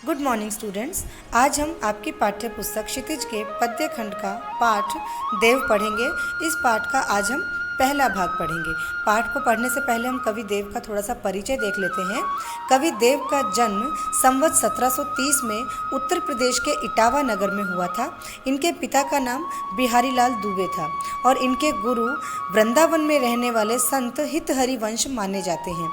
Good morning students. आज हम आपकी पाठ्य पुस्तक क्षितिज के पद्य खंड का पाठ देव पढ़ेंगे। इस पाठ का आज हम पहला भाग पढ़ेंगे। पाठ को पढ़ने से पहले हम कवि देव का थोड़ा सा परिचय देख लेते हैं। कवि देव का जन्म संवत 1730 में उत्तर प्रदेश के इटावा नगर में हुआ था। इनके पिता का नाम बिहारी लाल दुबे था और इनके गुरु वृंदावन में रहने वाले संत हितहरि वंश माने जाते हैं।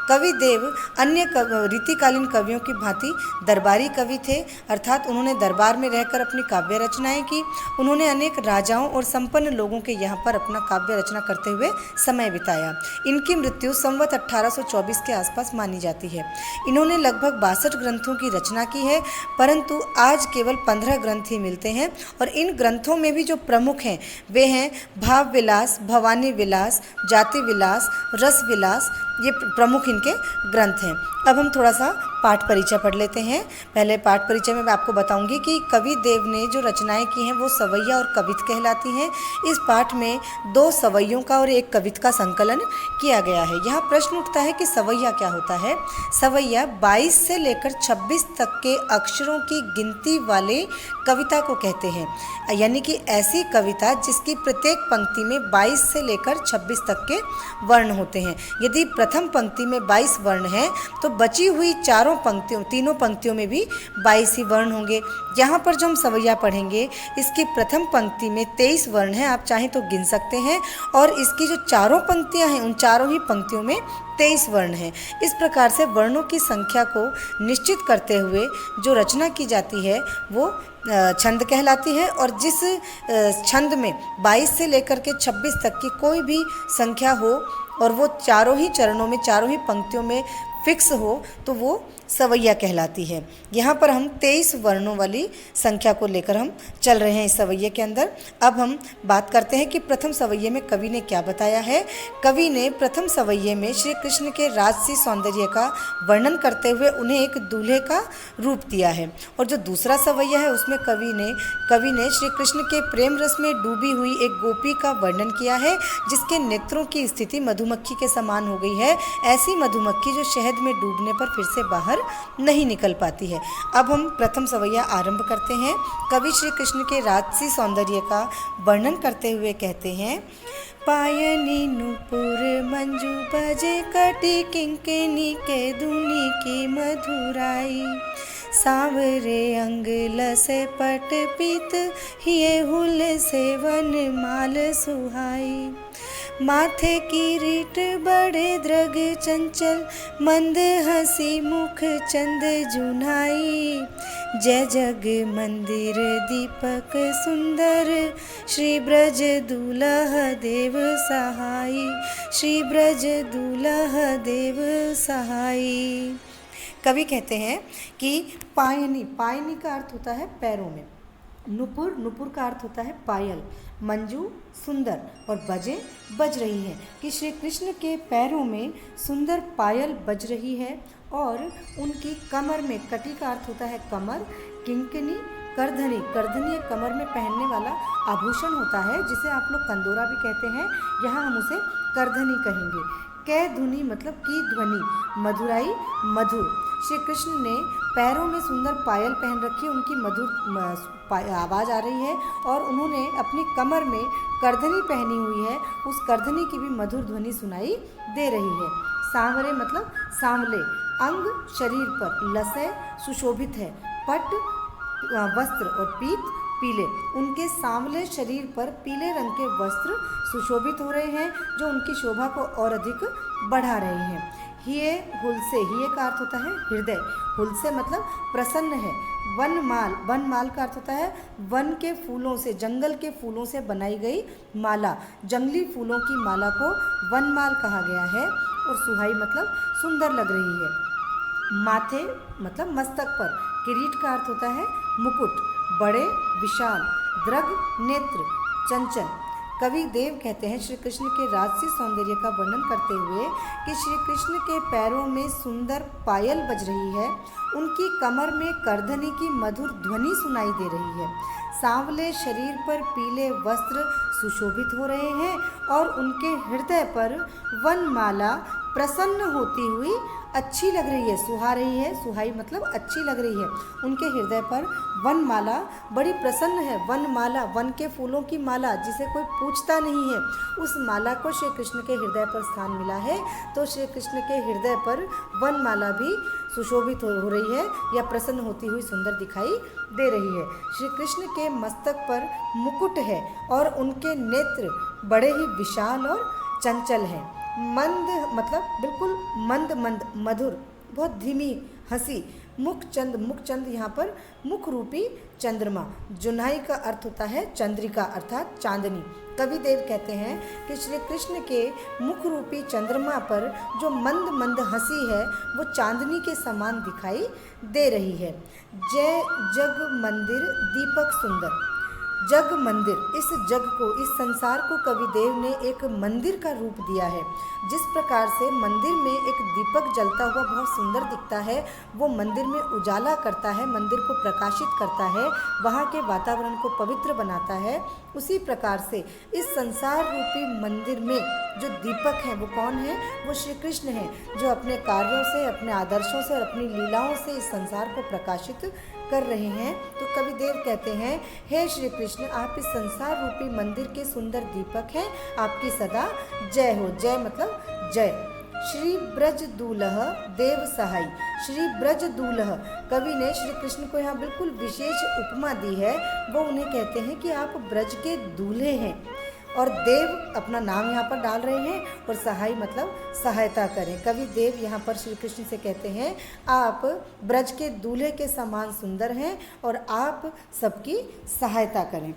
कवि देव अन्य रीतिकालीन कवियों की भांति दरबारी कवि थे, अर्थात उन्होंने दरबार में रहकर अपनी काव्य रचनाएं की। उन्होंने अनेक राजाओं और संपन्न लोगों के यहाँ पर अपना काव्य रचना करते हुए समय बिताया। इनकी मृत्यु संवत 1824 के आसपास मानी जाती है। इन्होंने लगभग 62 ग्रंथों की रचना की है, परंतु आज केवल 15 ग्रंथ ही मिलते हैं और इन ग्रंथों में भी जो प्रमुख हैं वे हैं भाव विलास, भवानी विलास, जाति विलास, रस विलास। ये प्रमुख इनके ग्रंथ हैं। अब हम थोड़ा सा पाठ परिचय पढ़ लेते हैं। पहले पाठ परिचय में मैं आपको बताऊंगी कि कवि देव ने जो रचनाएं की हैं वो सवैया और कवित कहलाती हैं। इस पाठ में 2 सवैयों का और 1 कवित का संकलन किया गया है। यहाँ प्रश्न उठता है कि सवैया क्या होता है। सवैया 22 से लेकर 26 तक के अक्षरों की गिनती वाले कविता को कहते हैं, यानी कि ऐसी कविता जिसकी प्रत्येक पंक्ति में 22 से लेकर 26 तक के वर्ण होते हैं। यदि प्रथम पंक्ति में 22 वर्ण हैं तो बची हुई तीनों पंक्तियों में भी 22 ही वर्ण होंगे। यहाँ पर जो हम सवैया पढ़ेंगे इसकी प्रथम पंक्ति में 23 वर्ण हैं, आप चाहें तो गिन सकते हैं, और इसकी जो चारों पंक्तियाँ हैं उन चारों ही पंक्तियों में 23 वर्ण हैं। इस प्रकार से वर्णों की संख्या को निश्चित करते हुए जो रचना की जाती है वो छंद कहलाती है, और जिस छंद में 22 से लेकर के 26 तक की कोई भी संख्या हो और वो चारों ही चरणों में, चारों ही पंक्तियों में फिक्स हो तो वो सवैया कहलाती है। यहाँ पर हम 23 वर्णों वाली संख्या को लेकर हम चल रहे हैं इस सवैये के अंदर। अब हम बात करते हैं कि प्रथम सवैये में कवि ने क्या बताया है। कवि ने प्रथम सवैये में श्री कृष्ण के राजसी सौंदर्य का वर्णन करते हुए उन्हें एक दूल्हे का रूप दिया है, और जो दूसरा सवैया है उसमें कवि ने श्री कृष्ण के प्रेम रस में डूबी हुई एक गोपी का वर्णन किया है, जिसके नेत्रों की स्थिति मधुमक्खी के समान हो गई है, ऐसी मधुमक्खी जो शहद में डूबने पर फिर से बाहर नहीं निकल पाती है। अब हम प्रथम सवैया आरंभ करते हैं। कवि श्री कृष्ण के राजसी सौंदर्य का वर्णन करते हुए कहते हैं, पायनी नूपुर मंजू बजे कटी किंकिनी के धुनी की मधुराई, सांवरे अंग लसे पट पीत हिये हुल से वन माल सुहाई, माथे की रीट बड़े द्रग चंचल मंद हंसी मुख चंद जुनाई, जय जग मंदिर दीपक सुंदर श्री ब्रज दूल्ह देव सहाई, श्री ब्रज दूल्ह देव सहाई। कवि कहते हैं कि पायनी का अर्थ होता है पैरों में, नुपुर का अर्थ होता है पायल, मंजू सुंदर, और बजे बज रही है, कि श्री कृष्ण के पैरों में सुंदर पायल बज रही है, और उनकी कमर में, कटी का अर्थ होता है कमर, किंकिनी, करधनी एक कमर में पहनने वाला आभूषण होता है जिसे आप लोग कंदोरा भी कहते हैं, यहाँ हम उसे करधनी कहेंगे। कै धुनी मतलब की ध्वनि, मधुराई मधुर। श्री कृष्ण ने पैरों में सुंदर पायल पहन रखी है, उनकी मधुर आवाज़ आ रही है, और उन्होंने अपनी कमर में करधनी पहनी हुई है, उस करधनी की भी मधुर ध्वनि सुनाई दे रही है। सांवरे मतलब सांवले, अंग शरीर पर, लसय सुशोभित है, पट वस्त्र, और पीत पीले, उनके सांवले शरीर पर पीले रंग के वस्त्र सुशोभित हो रहे हैं जो उनकी शोभा को और अधिक बढ़ा रहे हैं। हिये हुलसे, हिये का अर्थ होता है हृदय, हुलसे मतलब प्रसन्न है। वनमाल का अर्थ होता है वन के फूलों से, जंगल के फूलों से बनाई गई माला, जंगली फूलों की माला को वनमाल कहा गया है। और सुहाई मतलब सुंदर लग रही है। माथे मतलब मस्तक पर, किरीट का अर्थ होता है मुकुट, बड़े विशाल, द्रग नेत्र, चंचल। कवि देव कहते हैं श्री कृष्ण के राजसी सौंदर्य का वर्णन करते हुए कि श्री कृष्ण के पैरों में सुंदर पायल बज रही है, उनकी कमर में करधनी की मधुर ध्वनि सुनाई दे रही है, सांवले शरीर पर पीले वस्त्र सुशोभित हो रहे हैं, और उनके हृदय पर वनमाला प्रसन्न होती हुई अच्छी लग रही है। सुहा रही है, सुहाई मतलब अच्छी लग रही है। उनके हृदय पर वनमाला बड़ी प्रसन्न है। वनमाला, वन के फूलों की माला जिसे कोई पूछता नहीं है, उस माला को श्री कृष्ण के हृदय पर स्थान मिला है। तो श्री कृष्ण के हृदय पर वनमाला भी सुशोभित हो रही है या प्रसन्न होती हुई सुंदर दिखाई दे रही है। श्री कृष्ण के मस्तक पर मुकुट है और उनके नेत्र बड़े ही विशाल और चंचल हैं। मंद मतलब बिल्कुल मंद मंद, मधुर, बहुत धीमी हंसी। मुखचंद, मुखचंद यहाँ पर मुख रूपी चंद्रमा। जुन्हाई का अर्थ होता है चंद्रिका अर्थात चांदनी। कविदेव कहते हैं कि श्री कृष्ण के मुख रूपी चंद्रमा पर जो मंद मंद हंसी है वो चांदनी के समान दिखाई दे रही है। जय जग मंदिर दीपक सुंदर। जग मंदिर, इस जग को, इस संसार को कविदेव ने एक मंदिर का रूप दिया है। जिस प्रकार से मंदिर में एक दीपक जलता हुआ बहुत सुंदर दिखता है, वो मंदिर में उजाला करता है, मंदिर को प्रकाशित करता है, वहाँ के वातावरण को पवित्र बनाता है। उसी प्रकार से इस संसार रूपी मंदिर में जो दीपक हैं वो कौन है? वो श्री कृष्ण हैं, जो अपने कार्यों से, अपने आदर्शों से और अपनी लीलाओं से इस संसार को प्रकाशित कर रहे हैं। तो कविदेव कहते हैं, हे श्री कृष्ण, आप इस संसार रूपी मंदिर के सुंदर दीपक हैं, आपकी सदा जय हो। जय मतलब जय। श्री ब्रज दूल्ह देव सहाय। श्री ब्रज दूल्ह, कवि ने श्री कृष्ण को यहाँ बिल्कुल विशेष उपमा दी है। वो उन्हें कहते हैं कि आप ब्रज के दूल्हे हैं, और देव अपना नाम यहाँ पर डाल रहे हैं, और सहाय मतलब सहायता करें। कवि देव यहाँ पर श्री कृष्ण से कहते हैं, आप ब्रज के दूल्हे के समान सुंदर हैं और आप सबकी सहायता करें।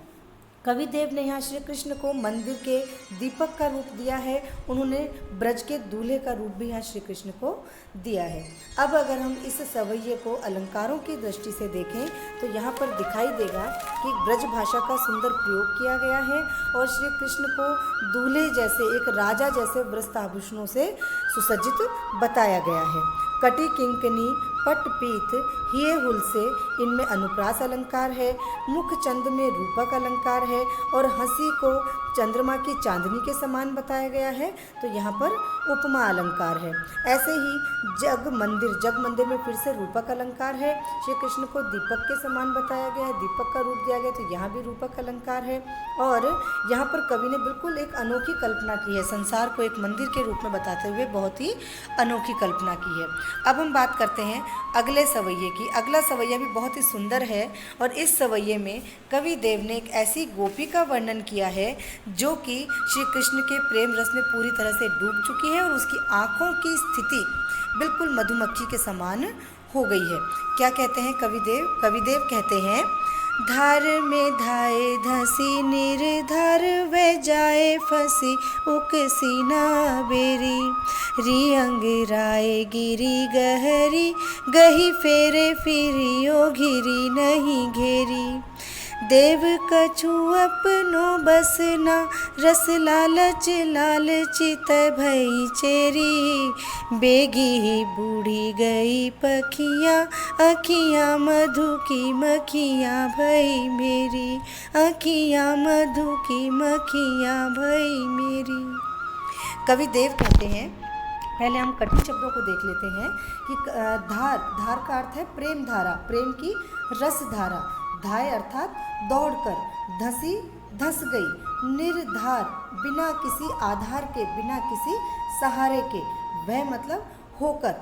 कविदेव ने यहाँ श्री कृष्ण को मंदिर के दीपक का रूप दिया है, उन्होंने ब्रज के दूल्हे का रूप भी यहाँ श्री कृष्ण को दिया है। अब अगर हम इस सवैये को अलंकारों की दृष्टि से देखें तो यहाँ पर दिखाई देगा कि ब्रज भाषा का सुंदर प्रयोग किया गया है और श्री कृष्ण को दूल्हे जैसे, एक राजा जैसे वस्त्र आभूषणों से सुसज्जित बताया गया है। कटी किंकनी पट पीत हिये हुल से, इनमें अनुप्रास अलंकार है। मुख चंद में रूपक अलंकार है और हंसी को चंद्रमा की चांदनी के समान बताया गया है, तो यहाँ पर उपमा अलंकार है। ऐसे ही जग मंदिर, जग मंदिर में फिर से रूपक अलंकार है। श्री कृष्ण को दीपक के समान बताया गया है, दीपक का रूप दिया गया, तो यहाँ भी रूपक अलंकार है। और यहाँ पर कवि ने बिल्कुल एक अनोखी कल्पना की है, संसार को एक मंदिर के रूप में बताते हुए बहुत ही अनोखी कल्पना की है। अब हम बात करते हैं अगले सवैये की। अगला सवैया भी बहुत ही सुंदर है और इस सवैये में कवि देव ने एक ऐसी गोपी का वर्णन किया है जो कि श्री कृष्ण के प्रेम रस में पूरी तरह से डूब चुकी है और उसकी आँखों की स्थिति बिल्कुल मधुमक्खी के समान हो गई है। क्या कहते हैं कविदेव? कविदेव कहते हैं, धार में धाए धसी निर्धार वे जाए फंसी उकसी ना बेरी री अंगराए गिरी गहरी गही फेरे फिरी ओ घिरी नहीं घेरी देव कछु अपनो बसना रस लालच लालचित भई चेरी बेगी ही बूढ़ी गई पखियाँ अखियाँ मधु की मखियाँ भई मेरी अखियाँ मधु की मखियाँ भई मेरी। कविदेव कहते हैं, पहले हम कठिन शब्दों को देख लेते हैं कि धार, धार का अर्थ है प्रेम धारा, प्रेम की रस धारा। धाय अर्थात दौड़कर, धसी धस गई, निर्धार बिना किसी आधार के, बिना किसी सहारे के, वह मतलब होकर,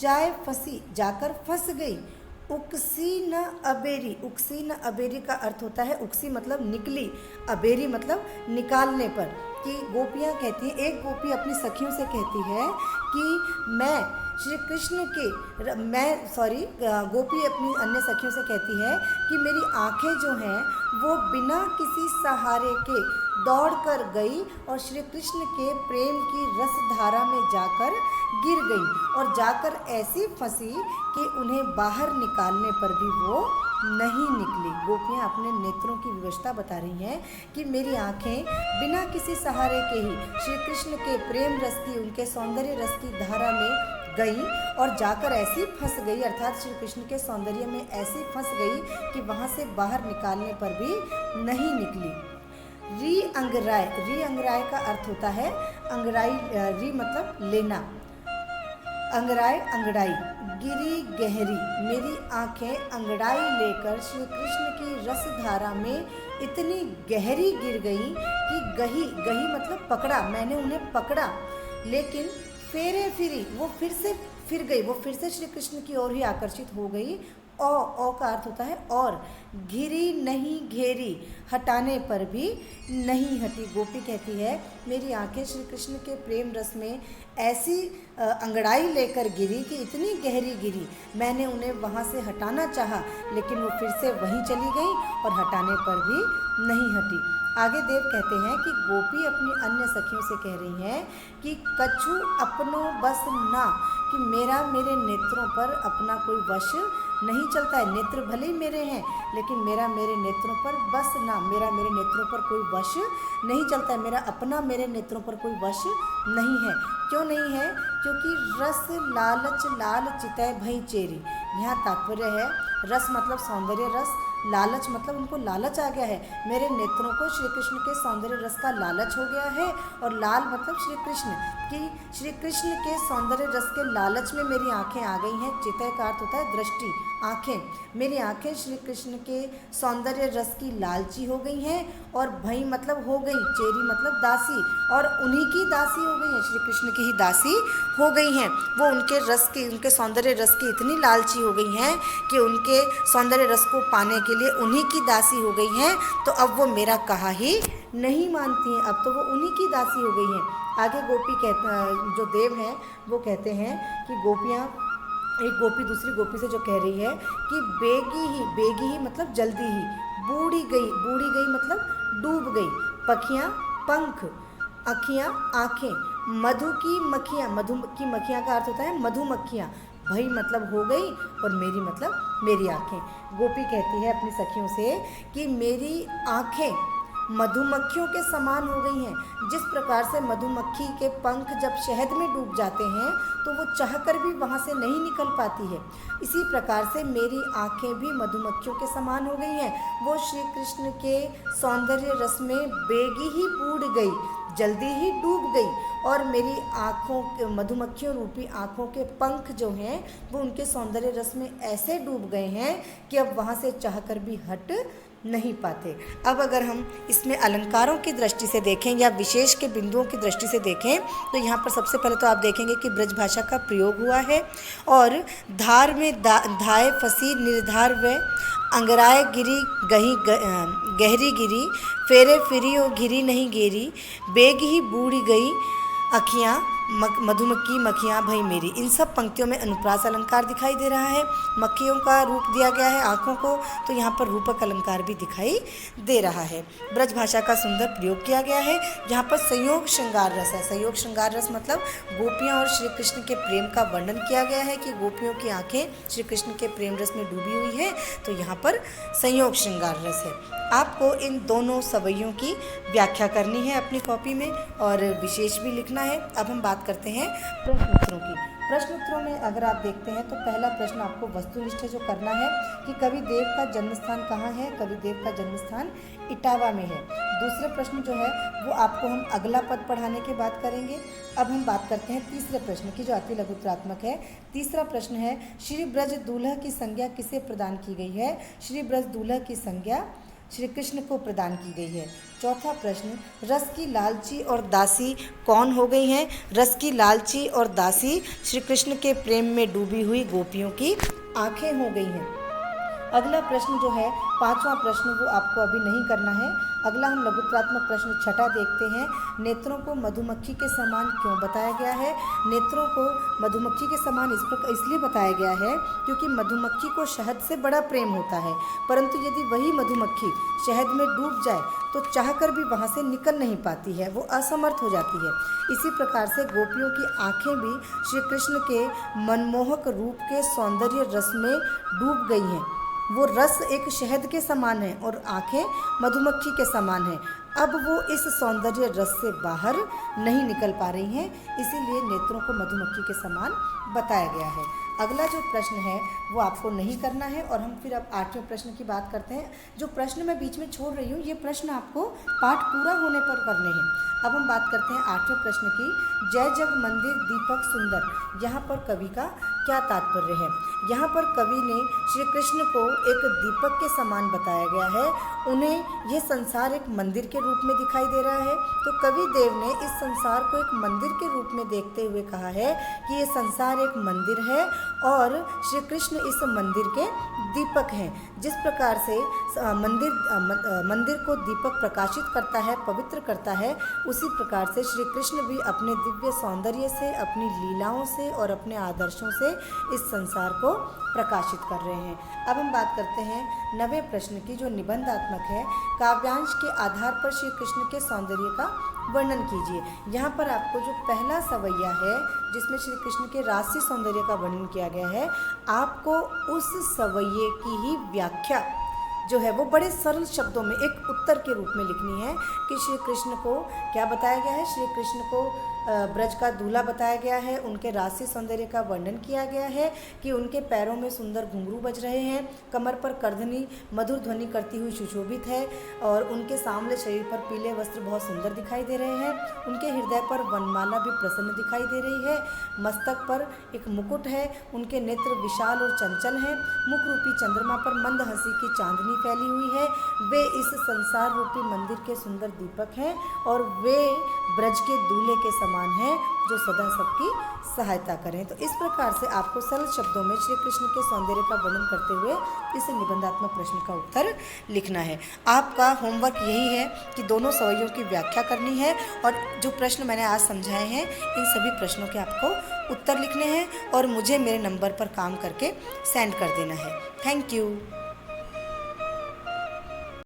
जाए फंसी जाकर फंस गई, उकसी न अबेरी, उकसी न अबेरी का अर्थ होता है, उकसी मतलब निकली, अबेरी मतलब निकालने पर। कि गोपियाँ कहती हैं, एक गोपी अपनी सखियों से कहती है कि मैं श्री कृष्ण के गोपी अपनी अन्य सखियों से कहती है कि मेरी आँखें जो हैं वो बिना किसी सहारे के दौड़ कर गई और श्री कृष्ण के प्रेम की रस धारा में जाकर गिर गई और जाकर ऐसी फंसी कि उन्हें बाहर निकालने पर भी वो नहीं निकली। गोपियाँ अपने नेत्रों की विवशता बता रही हैं कि मेरी आँखें बिना किसी सहारे के ही श्री कृष्ण के प्रेम रस की, उनके सौंदर्य रस की धारा में गई और जाकर ऐसी फंस गई, अर्थात श्री कृष्ण के सौंदर्य में ऐसी फंस गई कि वहाँ से बाहर निकालने पर भी नहीं निकली। री अंगराय, री अंगराय का अर्थ होता है अंगराई, री मतलब लेना, अंगड़ाई अंगड़ाई गिरी गहरी मेरी आंखें अंगड़ाई लेकर श्री कृष्ण की रस धारा में इतनी गहरी गिर गई कि गही गही मतलब पकड़ा, मैंने उन्हें पकड़ा, लेकिन फेरे फिरी वो फिर से फिर गई, वो फिर से श्री कृष्ण की ओर ही आकर्षित हो गई। ओ का अर्थ होता है और, घिरी नहीं घेरी हटाने पर भी नहीं हटी। गोपी कहती है मेरी आंखें श्री कृष्ण के प्रेम रस में ऐसी अंगड़ाई लेकर गिरी कि इतनी गहरी गिरी, मैंने उन्हें वहाँ से हटाना चाहा लेकिन वो फिर से वहीं चली गई और हटाने पर भी नहीं हटी। आगे देव कहते हैं कि गोपी अपनी अन्य सखियों से कह रही हैं कि कछु अपनो बस ना, कि मेरे नेत्रों पर अपना कोई वश नहीं चलता है। नेत्र भले ही मेरे हैं लेकिन मेरे नेत्रों पर बस ना, मेरे नेत्रों पर कोई वश नहीं चलता है, मेरा अपना मेरे नेत्रों पर कोई वश नहीं है। क्यों नहीं है? क्योंकि रस लालच लाल चितय भई चेरी। यहाँ तात्पर्य है रस मतलब सौंदर्य रस, लालच मतलब उनको लालच आ गया है, मेरे नेत्रों को श्री कृष्ण के सौंदर्य रस का लालच हो गया है। और लाल मतलब श्री कृष्ण, कि श्री कृष्ण के सौंदर्य रस के लालच में मेरी आंखें आ गई हैं। चितय का अर्थ होता है दृष्टि, आंखें, मेरी आंखें श्री कृष्ण के सौंदर्य रस की लालची हो गई हैं। और भई मतलब हो गई, चेरी मतलब दासी, और उन्हीं की दासी हो गई हैं, श्री कृष्ण की ही दासी हो गई हैं। वो उनके सौंदर्य रस की इतनी लालची हो गई हैं कि उनके सौंदर्य रस को पाने के लिए उन्हीं की दासी हो गई हैं। तो अब वो मेरा कहा ही नहीं मानती हैं, अब तो वो उन्हीं की दासी हो गई हैं। आगे गोपी जो देव हैं वो कहते हैं कि गोपियाँ, एक गोपी दूसरी गोपी से जो कह रही है कि बेगी ही मतलब जल्दी ही, बूढ़ी गई मतलब डूब गई, पखियाँ पंख, अखियाँ आँखें, मधु की मक्खियाँ का अर्थ होता है मधुमक्खियाँ, भई मतलब हो गई और मेरी मतलब मेरी आँखें। गोपी कहती है अपनी सखियों से कि मेरी आँखें मधुमक्खियों के समान हो गई हैं। जिस प्रकार से मधुमक्खी के पंख जब शहद में डूब जाते हैं तो वो चाहकर भी वहाँ से नहीं निकल पाती है, इसी प्रकार से मेरी आँखें भी मधुमक्खियों के समान हो गई हैं। वो श्री कृष्ण के सौंदर्य रस में बेगी ही बूढ़ गई, जल्दी ही डूब गई, और मेरी आँखों, मधुमक्खियों रूपी आँखों के पंख जो हैं वो उनके सौंदर्य रस में ऐसे डूब गए हैं कि अब वहाँ से चाहकर भी हट नहीं पाते। अब अगर हम इसमें अलंकारों की दृष्टि से देखें या विशेष के बिंदुओं की दृष्टि से देखें तो यहाँ पर सबसे पहले तो आप देखेंगे कि ब्रज भाषा का प्रयोग हुआ है, और धार में धाए फंसी निर्धार व अंगराए गिरी गहरी गिरी, फेरे फिरी और घिरी नहीं गेरी, बेग ही बूढ़ी गई अखियाँ मधुमक्खी मक्खियाँ भई मेरी। इन सब पंक्तियों में अनुप्रास अलंकार दिखाई दे रहा है, मक्खियों का रूप दिया गया है आँखों को, तो यहाँ पर रूपक अलंकार भी दिखाई दे रहा है। ब्रज भाषा का सुंदर प्रयोग किया गया है। यहाँ पर संयोग श्रृंगार रस है, संयोग श्रृंगार रस मतलब गोपियाँ और श्री कृष्ण के प्रेम का वर्णन किया गया है कि गोपियों की आँखें श्री कृष्ण के प्रेम रस में डूबी हुई है, तो यहाँ पर संयोग श्रृंगार रस है। आपको इन दोनों सवैयों की व्याख्या करनी है अपनी कॉपी में और विशेष भी लिखना है। अब हम बात करते हैं प्रश्न उत्तरों की। प्रश्न उत्तरों में अगर आप देखते हैं तो पहला प्रश्न आपको वस्तुनिष्ठ जो करना है कि कवि देव का जन्म स्थान कहाँ है। कवि देव का जन्म स्थान इटावा में है। दूसरे प्रश्न जो है वो आपको हम अगला पद पढ़ाने के बाद करेंगे। अब हम बात करते हैं तीसरे प्रश्न की जो अति लघुत्तरात्मक है। तीसरा प्रश्न है श्री ब्रज दूल्हा की संज्ञा किसे प्रदान की गई है। श्री ब्रज दूल्हा की संज्ञा श्री कृष्ण को प्रदान की गई है। चौथा प्रश्न रस की लालची और दासी कौन हो गई हैं। रस की लालची और दासी श्री कृष्ण के प्रेम में डूबी हुई गोपियों की आंखें हो गई हैं। अगला प्रश्न जो है पांचवा प्रश्न वो आपको अभी नहीं करना है। अगला हम लघुत्तरात्मक प्रश्न छठा देखते हैं। नेत्रों को मधुमक्खी के समान क्यों बताया गया है। नेत्रों को मधुमक्खी के समान इसलिए बताया गया है क्योंकि मधुमक्खी को शहद से बड़ा प्रेम होता है, परंतु यदि वही मधुमक्खी शहद में डूब जाए तो चाहकर भी वहाँ से निकल नहीं पाती है, वो असमर्थ हो जाती है। इसी प्रकार से गोपियों की आँखें भी श्री कृष्ण के मनमोहक रूप के सौंदर्य रस में डूब गई हैं। वो रस एक शहद के समान है और आँखें मधुमक्खी के समान हैं। अब वो इस सौंदर्य रस से बाहर नहीं निकल पा रही हैं, इसीलिए नेत्रों को मधुमक्खी के समान बताया गया है। अगला जो प्रश्न है वो आपको नहीं करना है। और हम फिर अब 8वें प्रश्न की बात करते हैं। जो प्रश्न मैं बीच में छोड़ रही हूँ ये प्रश्न आपको पाठ पूरा होने पर करने हैं। अब हम बात करते हैं 8वें प्रश्न की। जय जग मंदिर दीपक सुंदर, यहाँ पर कवि का क्या तात्पर्य है? यहाँ पर कवि ने श्री कृष्ण को एक दीपक के समान बताया गया है। उन्हें यह संसार एक मंदिर के रूप में दिखाई दे रहा है। तो कवि देव ने इस संसार को एक मंदिर के रूप में देखते हुए कहा है कि ये संसार एक मंदिर है और श्री कृष्ण इस मंदिर के दीपक हैं। जिस प्रकार से मंदिर को दीपक प्रकाशित करता है, पवित्र करता है, उसी प्रकार से श्री कृष्ण भी अपने दिव्य सौंदर्य से, अपनी लीलाओं से और अपने आदर्शों से इस संसार को प्रकाशित कर रहे हैं। अब हम बात करते हैं 9वें प्रश्न की, जो निबंधात्मक है। काव्यांश के आधार पर श्री कृष्ण के सौंदर्य का वर्णन कीजिए। यहाँ पर आपको जो पहला सवैया है जिसमें श्री कृष्ण के राशि सौंदर्य का वर्णन किया गया है, आपको उस सवैये की ही व्याख्या जो है वो बड़े सरल शब्दों में एक उत्तर के रूप में लिखनी है कि श्री कृष्ण को क्या बताया गया है। श्री कृष्ण को ब्रज का दूल्हा बताया गया है। उनके राशि सौंदर्य का वर्णन किया गया है कि उनके पैरों में सुंदर घुंघरू बज रहे हैं, कमर पर करधनी मधुर ध्वनि करती हुई सुशोभित है और उनके सांवले शरीर पर पीले वस्त्र बहुत सुंदर दिखाई दे रहे हैं। उनके हृदय पर वनमाला भी प्रसन्न दिखाई दे रही है। मस्तक पर एक मुकुट है। उनके नेत्र विशाल और चंचल हैं। मुख रूपी चंद्रमा पर मंद हंसी की चांदनी फैली हुई है। वे इस संसार रूपी मंदिर के सुंदर दीपक हैं और वे ब्रज के दूल्हे के समान हैं जो सदा सबकी सहायता करें। तो इस प्रकार से आपको सरल शब्दों में श्री कृष्ण के सौंदर्य का वर्णन करते हुए इस निबंधात्मक प्रश्न का उत्तर लिखना है। आपका होमवर्क यही है कि दोनों सवैयों की व्याख्या करनी है और जो प्रश्न मैंने आज समझाए हैं इन सभी प्रश्नों के आपको उत्तर लिखने हैं और मुझे मेरे नंबर पर काम करके सेंड कर देना है। Thank you.